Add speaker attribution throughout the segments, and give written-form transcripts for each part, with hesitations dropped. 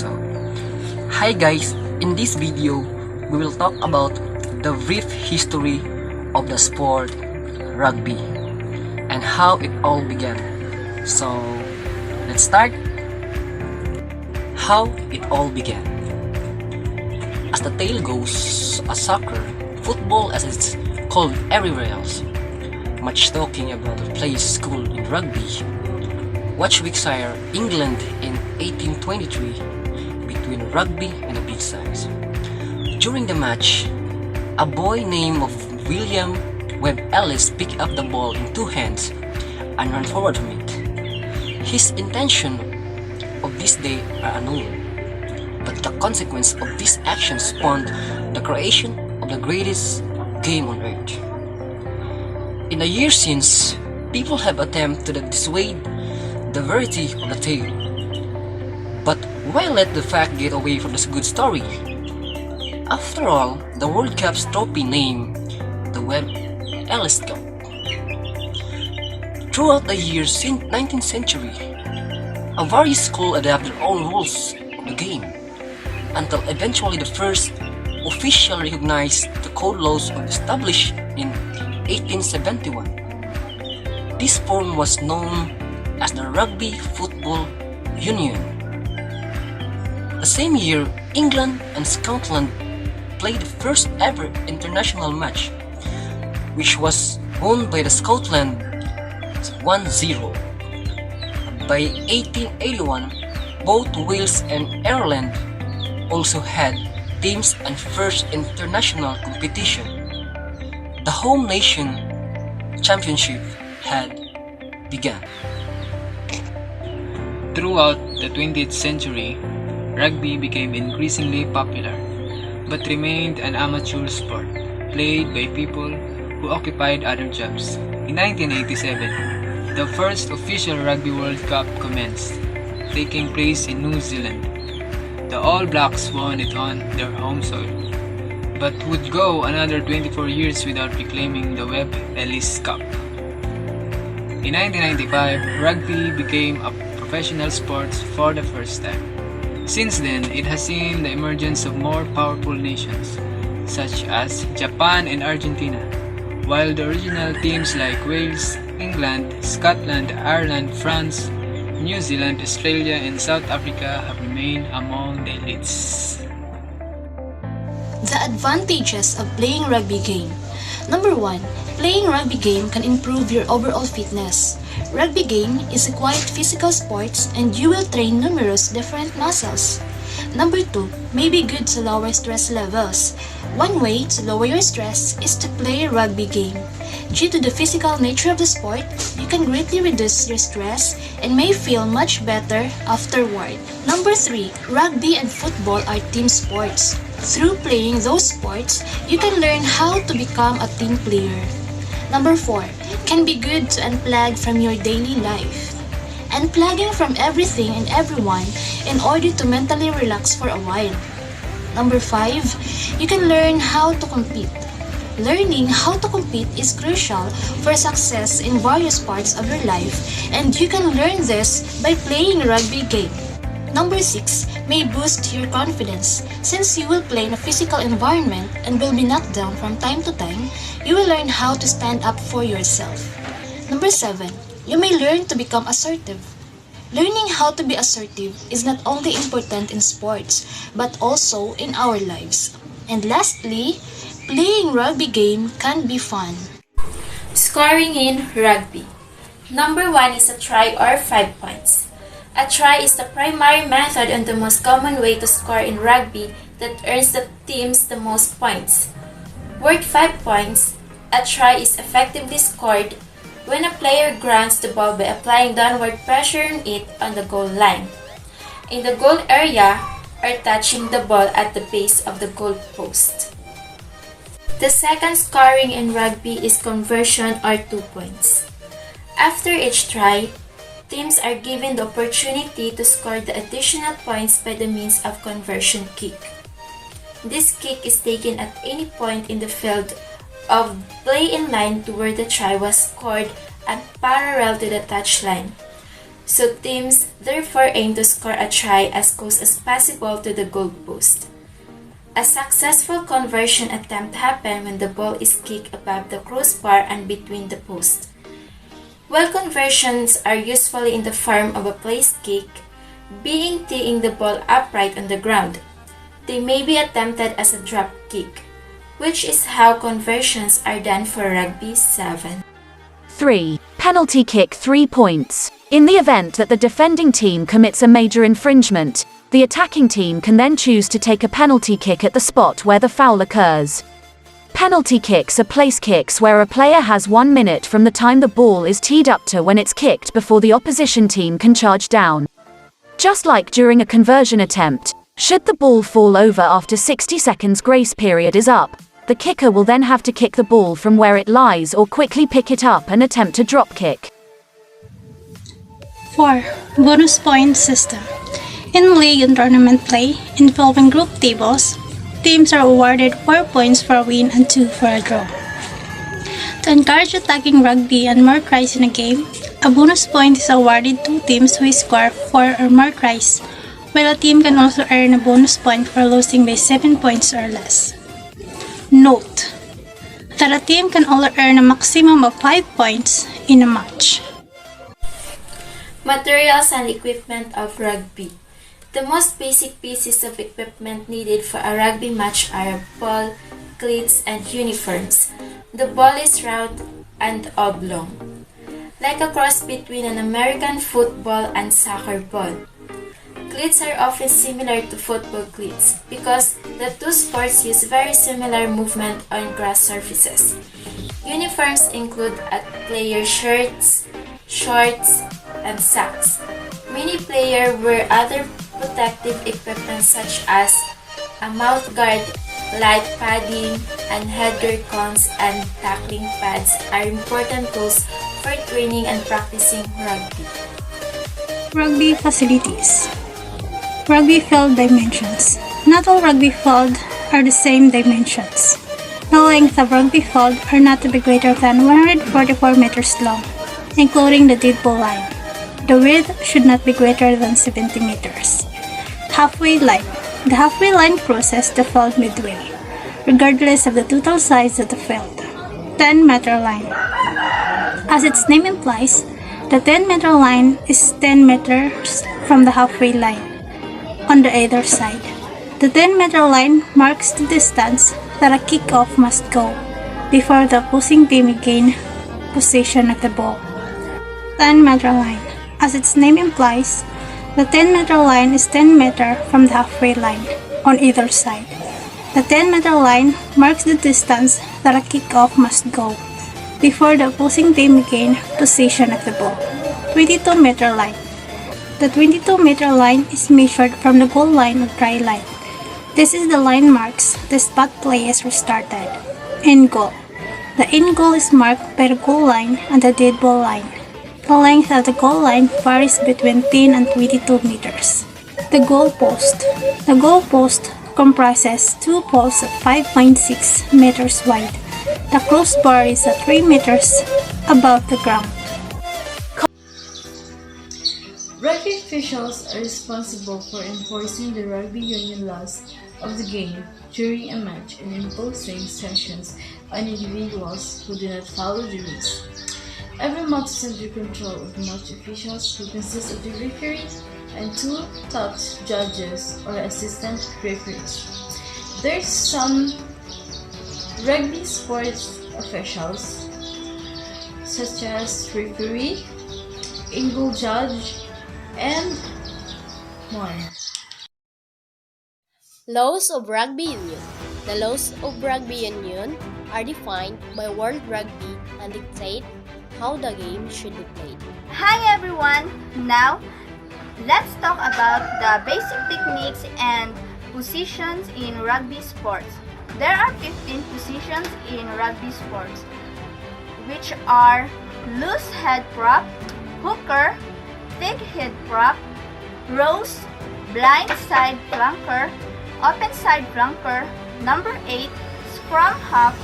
Speaker 1: episode. Hi guys, in this video, we will talk about the brief history of the sport rugby and how it all began. So, let's start. How it all began. As the tale goes, a soccer, football as it's called everywhere else, much talking about a place school in rugby, watch Wickshire, England in 1823 between rugby and a big size. During the match, a boy named William Webb Ellis picked up the ball in two hands and ran forward from it. His intention of this day are unknown, but the consequence of this action spawned the creation of the greatest game on earth. In the years since, people have attempted to dissuade the verity of the tale, but why let the fact get away from this good story? After all, the World Cup's trophy named the Webb Ellis Cup. Throughout the years since 19th century, a various schools adapted their own rules of the game, until eventually the first officially recognized the code laws was established in 1871. This form was known as the Rugby Football Union. The same year, England and Scotland played the first ever international match, which was won by the Scotland 1-0. By 1881, both Wales and Ireland also had teams and first international competition. The home nation championship had begun.
Speaker 2: Throughout the 20th century, rugby became increasingly popular, but remained an amateur sport played by people who occupied other jobs. In 1987, the first official Rugby World Cup commenced, taking place in New Zealand. The All Blacks won it on their home soil, but would go another 24 years without reclaiming the Webb Ellis Cup. In 1995, rugby became a professional sport for the first time. Since then, it has seen the emergence of more powerful nations, such as Japan and Argentina, while the original teams like Wales, England, Scotland, Ireland, France, New Zealand, Australia, and South Africa have remained among the elites.
Speaker 3: The advantages of playing rugby game. Number 1. Playing rugby game can improve your overall fitness. Rugby game is a quite physical sport and you will train numerous different muscles. Number 2. May be good to lower stress levels. One way to lower your stress is to play rugby game. Due to the physical nature of the sport, you can greatly reduce your stress and may feel much better afterward. Number 3. Rugby and football are team sports. Through playing those sports, you can learn how to become a team player. Number 4. Can be good to unplug from your daily life. Unplugging from everything and everyone in order to mentally relax for a while. Number 5. You can learn how to compete. Learning how to compete is crucial for success in various parts of your life, and you can learn this by playing rugby game. Number 6. May boost your confidence. Since you will play in a physical environment and will be knocked down from time to time, you will learn how to stand up for yourself. Number 7. You may learn to become assertive. Learning how to be assertive is not only important in sports, but also in our lives. And lastly, playing rugby game can be fun.
Speaker 4: Scoring in rugby. Number 1 is a try or 5 points. A try is the primary method and the most common way to score in rugby that earns the teams the most points. Worth 5 points, a try is effectively scored when a player grounds the ball by applying downward pressure on it on the goal line, in the goal area, or touching the ball at the base of the goal post. The second scoring in rugby is conversion or 2 points. After each try, teams are given the opportunity to score the additional points by the means of conversion kick. This kick is taken at any point in the field of play in line to where the try was scored and parallel to the touchline. so teams therefore aim to score a try as close as possible to the goalpost. A successful conversion attempt happens when the ball is kicked above the crossbar and between the posts. While conversions are usually in the form of a placed kick, being teeing the ball upright on the ground, they may be attempted as a drop kick, which is how conversions are done for Rugby 7.
Speaker 5: 3. Penalty kick 3 points. In the event that the defending team commits a major infringement, the attacking team can then choose to take a penalty kick at the spot where the foul occurs. Penalty kicks are place kicks where a player has 1 minute from the time the ball is teed up to when it's kicked before the opposition team can charge down. Just like during a conversion attempt, should the ball fall over after 60 seconds grace period is up, the kicker will then have to kick the ball from where it lies or quickly pick it up and attempt a drop kick.
Speaker 6: 4. Bonus point system. In league and tournament play involving group tables, teams are awarded 4 points for a win and 2 for a draw. To encourage attacking rugby and more tries in a game, a bonus point is awarded to teams who score 4 or more tries, while a team can also earn a bonus point for losing by 7 points or less. Note that a team can only earn a maximum of 5 points in a match.
Speaker 4: Materials and equipment of rugby. The most basic pieces of equipment needed for a rugby match are a ball, cleats, and uniforms. The ball is round and oblong, like a cross between an American football and soccer ball. Cleats are often similar to football cleats because the two sports use very similar movement on grass surfaces. Uniforms include player shirts, shorts, and socks. Many players wear other protective equipment such as a mouth guard, light padding, and headgear cones and tackling pads are important tools for training and practicing rugby.
Speaker 6: Rugby facilities. Rugby field dimensions. Not all rugby fields are the same dimensions. The length of rugby field are not to be greater than 144 meters long, including the dead ball line. The width should not be greater than 70 meters. Halfway line. The halfway line crosses the field midway, regardless of the total size of the field. 10-meter line. As its name implies, the 10-meter line is 10 meters from the halfway line on the either side. The 10-meter line marks the distance that a kick-off must go before the opposing team gain possession of the ball. 10-meter line. As its name implies, the 10-meter line is 10 meters from the halfway line on either side. The 10-meter line marks the distance that a kick-off must go before the opposing team gain possession of the ball. 22-meter line. The 22-meter line is measured from the goal line or try line. This is the line marks the spot play is restarted. End goal. The end goal is marked by the goal line and the dead ball line. The length of the goal line varies between 10 and 22 meters. The goal post. The goal post comprises two posts of 5.6 meters wide. The crossbar is at 3 meters above the ground.
Speaker 7: Rugby officials are responsible for enforcing the rugby union laws of the game during a match and imposing sanctions on individuals who do not follow the rules. Every match is under control of match officials who consist of the referee and 2 top judges or assistant referees. There's some rugby sports officials such as referee, in-goal judge, and more.
Speaker 8: Laws of Rugby Union. The laws of Rugby Union are defined by World Rugby and dictate how the game should be played.
Speaker 9: Hi everyone! Now, let's talk about the basic techniques and positions in rugby sports. There are 15 positions in rugby sports, which are loose head prop, hooker, thick head prop, rose, blind side flanker, open side flanker, number 8, scrum half,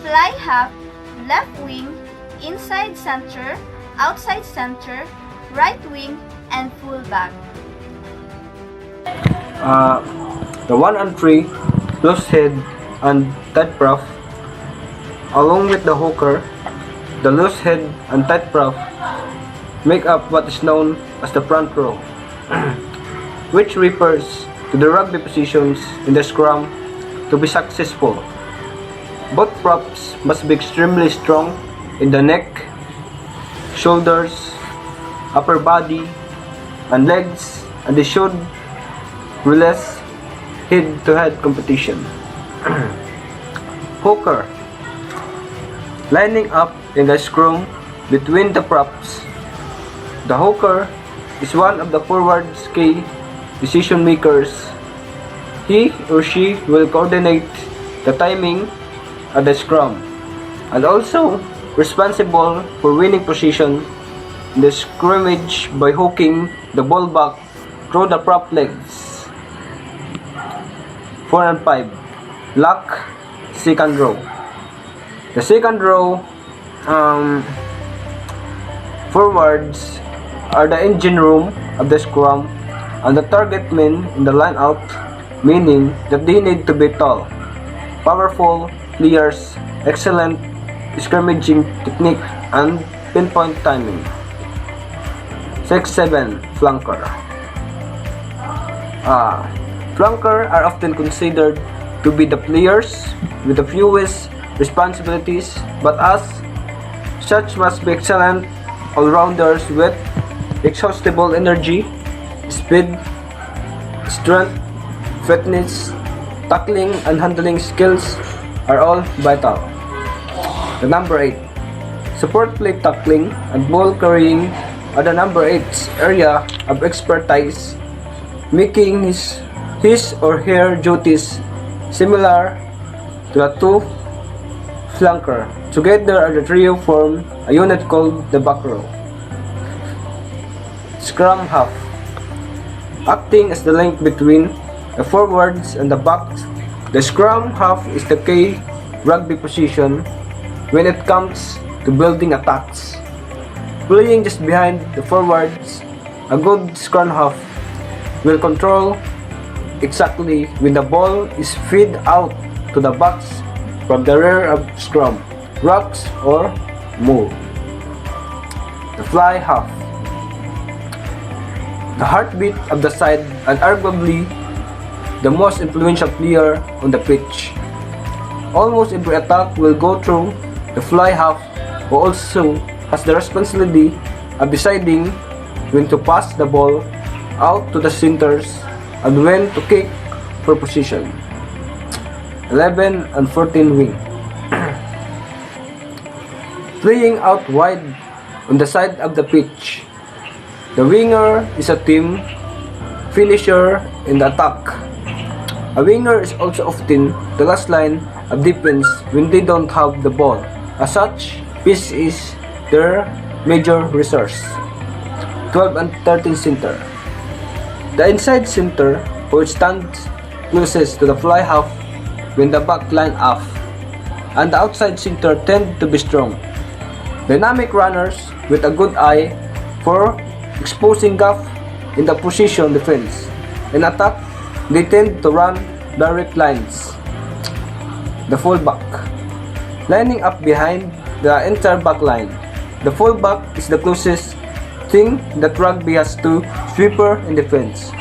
Speaker 9: fly half, left wing, inside center, outside center, right wing, and fullback.
Speaker 10: The 1 and 3, loose head and tight prop, along with the hooker, the loose head and tight prop make up what is known as the front row, which refers to the rugby positions in the scrum. To be successful, both props must be extremely strong in the neck, shoulders, upper body, and legs, and they should release head-to-head competition. Hooker, lining up in the scrum between the props. The hooker is one of the forward's key decision makers. He or she will coordinate the timing at the scrum and also responsible for winning position in the scrimmage by hooking the ball back through the prop legs. 4 and 5, lock, second row. The second row forwards are the engine room of the scrum and the target men in the line out, meaning that they need to be tall, powerful players, excellent scrimmaging technique, and pinpoint timing. 6-7, flanker. Flanker are often considered to be the players with the fewest responsibilities, but as such must be excellent all-rounders with exhaustible energy, speed, strength, fitness, tackling, and handling skills are all vital. The number 8. Support play tackling and ball carrying are the number 8's area of expertise, making his or her duties similar to the two flanker. Together the trio form a unit called the back row. Scrum half, acting as the link between the forwards and the backs. The scrum half is the key rugby position when it comes to building attacks. Playing just behind the forwards, a good scrum half will control exactly when the ball is fed out to the backs from the rear of scrum, rocks, or move. The fly half, the heartbeat of the side and arguably the most influential player on the pitch. Almost every attack will go through the fly half, who also has the responsibility of deciding when to pass the ball out to the centers and when to kick for position. 11 and 14, wing. Playing out wide on the side of the pitch. The winger is a team finisher in the attack. A winger is also often the last line of defense when they don't have the ball. As such, this is their major resource. 12 and 13, center. The inside center, who stands closest to the fly half when the back line off, and the outside center tend to be strong, dynamic runners with a good eye for exposing gap in the position defense. In attack, they tend to run direct lines. The fullback, lining up behind the entire back line. The fullback is the closest thing that rugby has to sweeper in defense,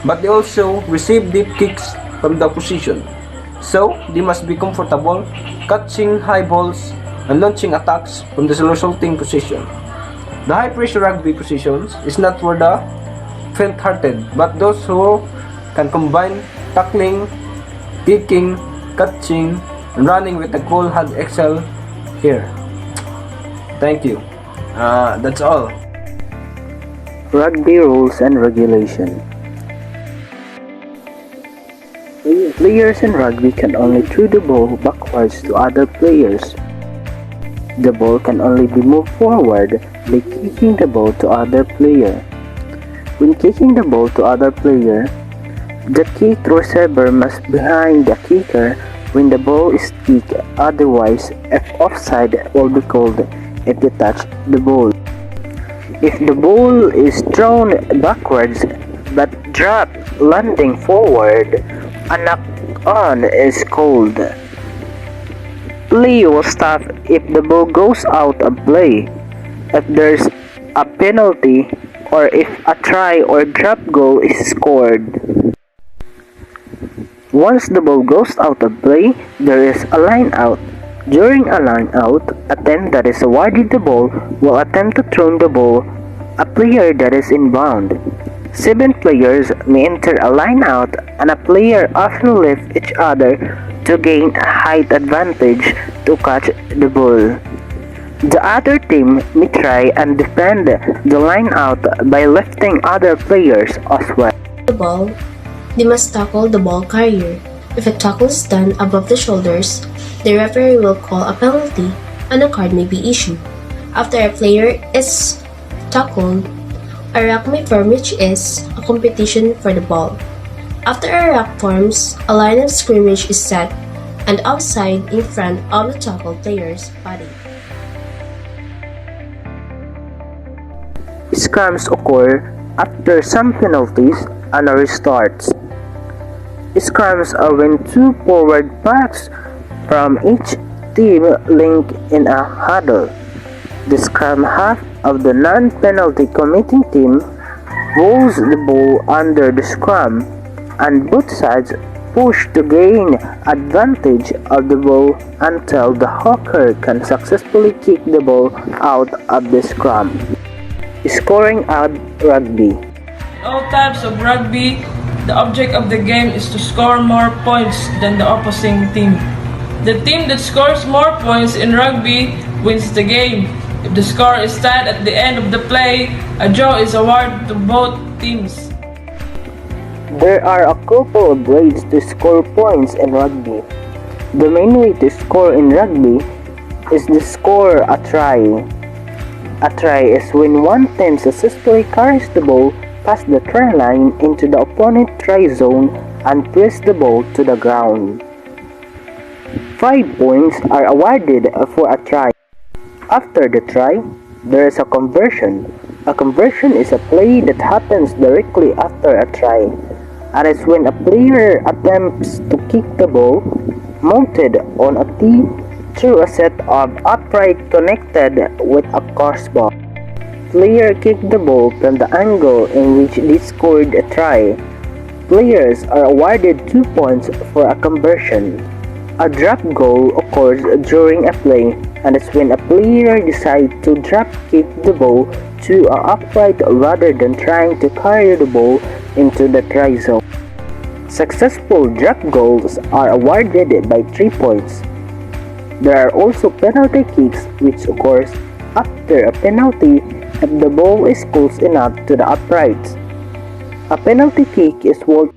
Speaker 10: but they also receive deep kicks from the position, so they must be comfortable catching high balls and launching attacks from the resulting position. The high pressure rugby positions is not for the faint-hearted, but those who can combine tackling, kicking, catching, and running with a cool hand excel here. Thank you. That's all.
Speaker 11: Rugby rules and regulation. Players in rugby can only throw the ball backwards to other players. The ball can only be moved forward by kicking the ball to other player. When kicking the ball to other player, the kick receiver must be behind the kicker when the ball is kicked. Otherwise, if offside will be called if they touch the ball. If the ball is thrown backwards but dropped landing forward, a knock-on is called. Play will stop if the ball goes out of play, if there's a penalty, or if a try or drop goal is scored. Once the ball goes out of play, there is a line out. During a line out, a team that is awarded the ball will attempt to throw the ball a player that is inbound. 7 players may enter a line out, and a player often lifts each other to gain a height advantage to catch the ball. The other team may try and defend the line out by lifting other players as well.
Speaker 12: The ball, they must tackle the ball carrier. If a tackle is done above the shoulders, the referee will call a penalty and a card may be issued. After a player is tackled, a ruck may form, which is a competition for the ball. After a ruck forms, a line of scrimmage is set and outside in front of the tackled player's body.
Speaker 11: Scrums occur after some penalties and restarts. Scrums are when two forward backs from each team link in a huddle. The scrum half of the non-penalty committing team rolls the ball under the scrum, and both sides push to gain advantage of the ball until the hooker can successfully kick the ball out of the scrum. Scoring out rugby.
Speaker 13: In all types of rugby, the object of the game is to score more points than the opposing team. The team that scores more points in rugby wins the game. If the score is tied at the end of the play, a draw is awarded to both teams.
Speaker 11: There are a couple of ways to score points in rugby. The main way to score in rugby is to score a try. A try is when one team successfully carries the ball past the try line into the opponent try zone and press the ball to the ground. 5 points are awarded for a try. After the try, there is a conversion. A conversion is a play that happens directly after a try. It is when a player attempts to kick the ball mounted on a tee through a set of upright connected with a crossbar. Player kick the ball from the angle in which they scored a try. Players are awarded 2 points for a conversion. A drop goal occurs during a play and is when a player decides to drop kick the ball to an upright rather than trying to carry the ball into the try zone. Successful drop goals are awarded by 3 points. There are also penalty kicks which occurs after a penalty if the ball is close enough to the uprights. A penalty kick is worth